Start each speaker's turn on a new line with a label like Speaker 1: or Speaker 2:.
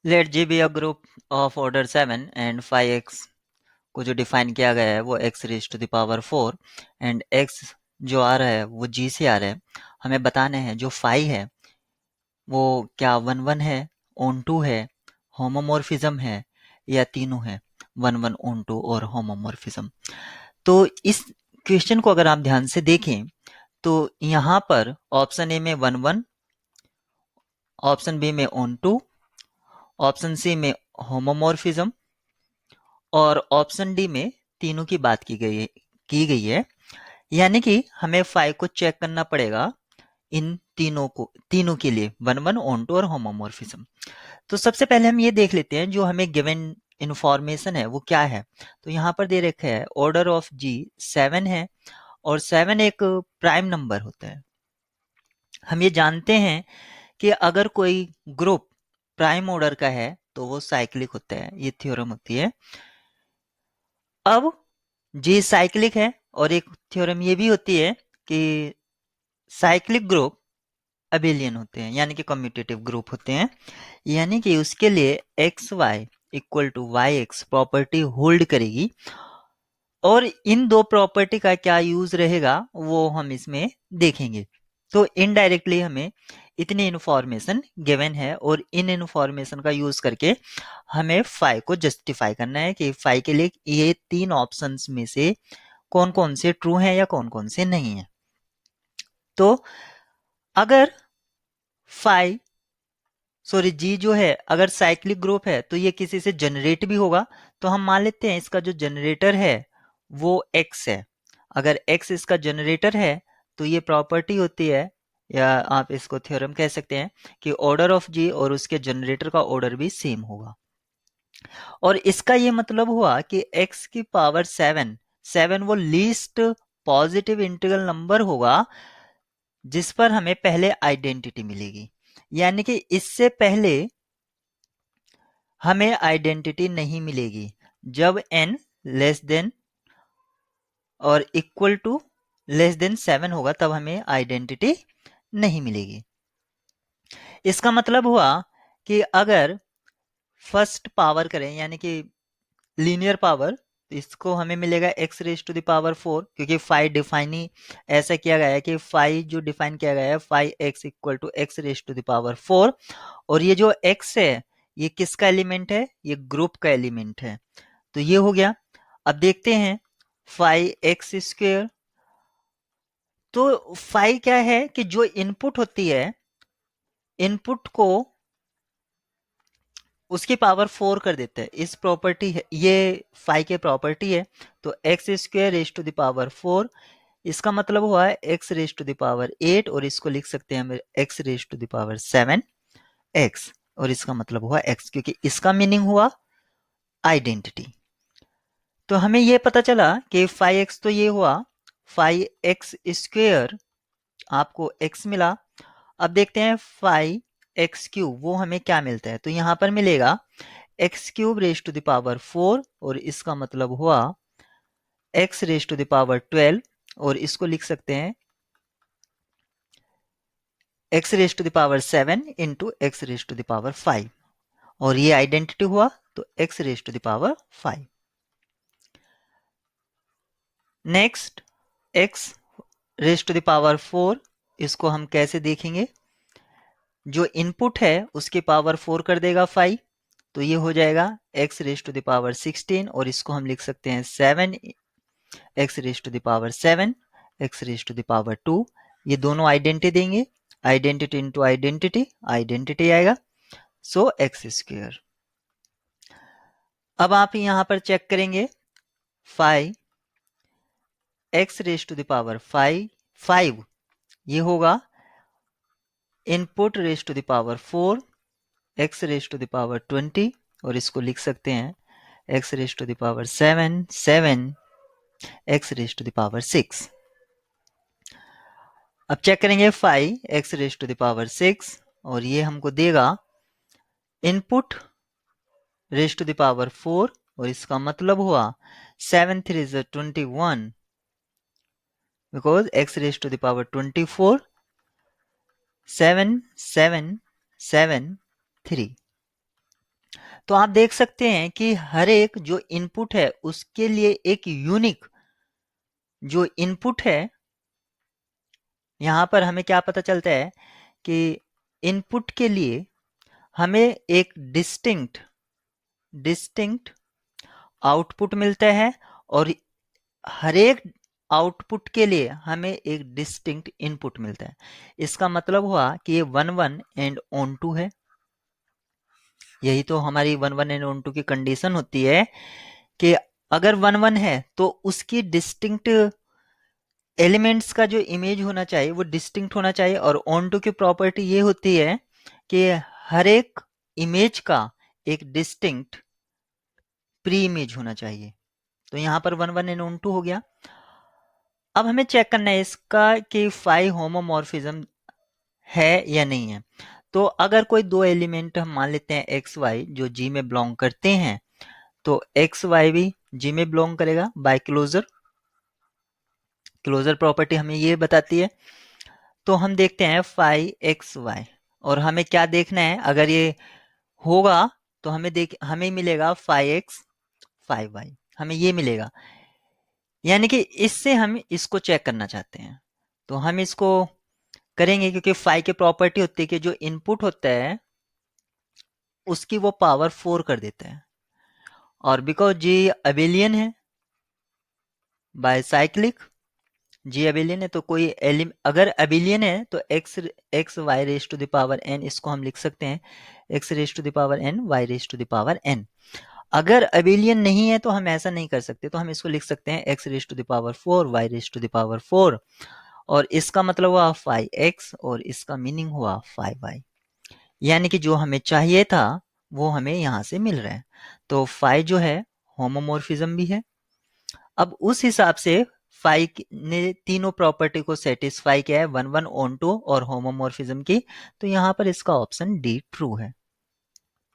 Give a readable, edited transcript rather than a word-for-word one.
Speaker 1: Late G be a group of order 7 and 5x को जो define किया गया है वो x raise to the power 4 and x जो आ रहा है वो g से आ रहा है। हमें बताने हैं जो 5 है वो क्या 1 1 है, ऑन 2 है, होमोमॉर्फिज्म है या तीनों है, 1 1 ऑन 2 और होमोमॉर्फिज्म। तो इस क्वेश्चन को अगर आप ध्यान से देखें तो यहाँ पर ऑप्शन ए में 1 1, ऑप्शन बी में ऑन 2, ऑप्शन सी में होमोमॉर्फिज्म और ऑप्शन डी में तीनों की बात की गई है। यानी कि हमें 5 को चेक करना पड़ेगा इन तीनों के लिए 1 1 ऑन 2 और होमोमॉर्फिज्म। तो सबसे पहले हम ये देख लेते हैं जो हमें गिवन इंफॉर्मेशन है वो क्या है। तो यहाँ पर दे रखा है ऑर्डर ऑफ जी 7 है और 7 एक प्राइम नंबर होता है। हम ये जानते हैं कि अगर कोई ग्रुप प्राइम ऑर्डर का है तो वो साइक्लिक होता है, ये थ्योरम होती है। अब जी साइक्लिक है और एक थ्योरम ये भी होती है कि साइक्लिक ग्रुप अबेलियन होते हैं यानी कि कम्यूटेटिव ग्रुप होते हैं। यानी कि उसके लिए X Y equal to Y X property hold करेगी और इन दो प्रॉपर्टी का क्या यूज रहेगा वो हम इसमें देखेंगे। तो इनडायरेक्टली हमें इतनी इंफॉर्मेशन गिवन है और इन इंफॉर्मेशन का यूज करके हमें फाई को जस्टिफाई करना है कि फाई के लिए ये तीन ऑप्शंस में से कौन कौन से ट्रू हैं या कौन कौन से नहीं है। तो अगर फाई सॉरी जी जो है अगर साइक्लिक ग्रुप है तो ये किसी से जनरेट भी होगा। तो हम मान लेते हैं इसका जो जनरेटर है वो x है। अगर x इसका जनरेटर है तो ये प्रॉपर्टी होती है या आप इसको थ्योरम कह सकते हैं कि ऑर्डर ऑफ जी और उसके जनरेटर का ऑर्डर भी सेम होगा। और इसका ये मतलब हुआ कि x की पावर 7 7 वो लीस्ट पॉजिटिव इंटीग्रल नंबर होगा जिस पर हमें पहले आइडेंटिटी मिलेगी। यानी कि इससे पहले हमें आइडेंटिटी नहीं मिलेगी। जब n लेस देन और इक्वल टू लेस देन 7 होगा तब हमें आइडेंटिटी नहीं मिलेगी। इसका मतलब हुआ कि अगर फर्स्ट पावर करें यानी कि लीनियर पावर तो इसको हमें मिलेगा x raise to the power 4 क्योंकि फाइव डिफाइन ही ऐसा किया गया है कि फाइव जो डिफाइन किया गया है 5x equal to X raise to the power 4 और ये जो x है ये किसका एलिमेंट है, ये ग्रुप का एलिमेंट है। तो ये हो गया। अब देखते हैं 5x²। तो 5 क्या है कि जो इनपुट होती है इनपुट को उसकी पावर 4 कर देता है। इस प्रॉपर्टी है ये 5 के प्रॉपर्टी है। तो x² raise to the power 4 इसका मतलब हुआ है x raise to the power 8 और इसको लिख सकते हैं हम x raise to the power 7 x और इसका मतलब हुआ x क्योंकि इसका मीनिंग हुआ आइडेंटिटी। तो हमें ये पता चला कि 5x तो ये हुआ 5x²। आपको x मिला। अब देखते हैं 5x³ वो हमें क्या मिलता है। तो यहाँ पर मिलेगा x³ raise to the power 4 और इसका मतलब हुआ x raise to the power 12 और इसको लिख सकते हैं x raise to the power 7 into x raise to the power 5 और ये आइडेंटिटी हुआ तो x raise to the power 5। Next x raise to the power 4 इसको हम कैसे देखेंगे। जो इनपुट है उसके पावर 4 कर देगा 5 तो ये हो जाएगा x raise to the power 16 और इसको हम लिख सकते हैं 7 x raise to the power 7 x raise to the power 2। ये दोनों आइडेंटिटी देंगे, आइडेंटिटी इंटू आइडेंटिटी आइडेंटिटी आएगा सो x²। अब आप यहाँ पर चेक करेंगे 5 x raise to the power 5 ये होगा input raise to the power 4 x raise to the power 20 और इसको लिख सकते हैं x raise to the power 7 x raise to the power 6। अब चेक करेंगे 5 x raise to the power 6 और ये हमको देगा input raise to the power 4 और इसका मतलब हुआ 7 3 is 21 because x raise to the power 24 7 7 7 3। तो आप देख सकते हैं कि हर एक जो इनपुट है उसके लिए एक यूनिक जो इनपुट है, यहाँ पर हमें क्या पता चलता है कि इनपुट के लिए हमें एक डिस्टिंक्ट आउटपुट मिलता है, और हर एक आउटपुट के लिए हमें एक डिस्टिंक्ट इनपुट मिलता है। इसका मतलब हुआ कि ये 1 1 एंड ऑन टू है। यही तो हमारी 1 1 एंड ऑन टू की कंडीशन होती है कि अगर 1 1 है तो उसकी डिस्टिंक्ट एलिमेंट्स का जो इमेज होना चाहिए वो डिस्टिंक्ट होना चाहिए, और ऑन टू की प्रॉपर्टी ये होती है कि हर एक इमेज का एक डिस्टिंक्ट प्री इमेज होना चाहिए। तो यहाँ पर 1 1 एंड ऑन टू हो गया। अब हमें चेक करना है इसका कि फाई होमोमॉर्फिज्म है या नहीं है। तो अगर कोई दो एलिमेंट हम मान लेते हैं एक्स वाई जो जी में बिलोंग करते हैं, तो एक्स वाई भी जी में बिलोंग करेगा बाय क्लोजर प्रॉपर्टी हमें ये बताती है। तो हम देखते हैं फाई एक्स वाई, और हमें क्या देखना है, अगर ये होगा तो हमें मिलेगा फाई एक्स फाई वाई, हमें ये मिलेगा। यानी कि इससे हम इसको चेक करना चाहते हैं, तो हम इसको करेंगे, क्योंकि फाई की प्रॉपर्टी होती है कि जो इनपुट होता है उसकी वो पावर 4 कर देता है, और बिकॉज जी अबेलियन है बायसाइक्लिक, जी अबेलियन है, तो कोई अगर अबेलियन है तो X Y raise to the power N, इसको हम लिख सकते हैं X raise to the power N Y raise to the power N. अगर अबेलियन नहीं है तो हम ऐसा नहीं कर सकते, तो हम इसको लिख सकते हैं X raise to the power 4 Y raise to the power 4, और इसका मतलब हुआ फाइव एक्स और इसका मीनिंग हुआ फाइव वाई। यानी कि जो हमें चाहिए था वो हमें यहाँ से मिल रहा है। तो फाइव जो है होमोमॉर्फिज्म भी है। अब उस हिसाब से फाइव ने तीनों प्रॉपर्टी को सेटिस्फाई किया है, 1 1 ऑन टू और होमोमॉर्फिज्म की, तो यहाँ पर इसका ऑप्शन डी ट्रू है।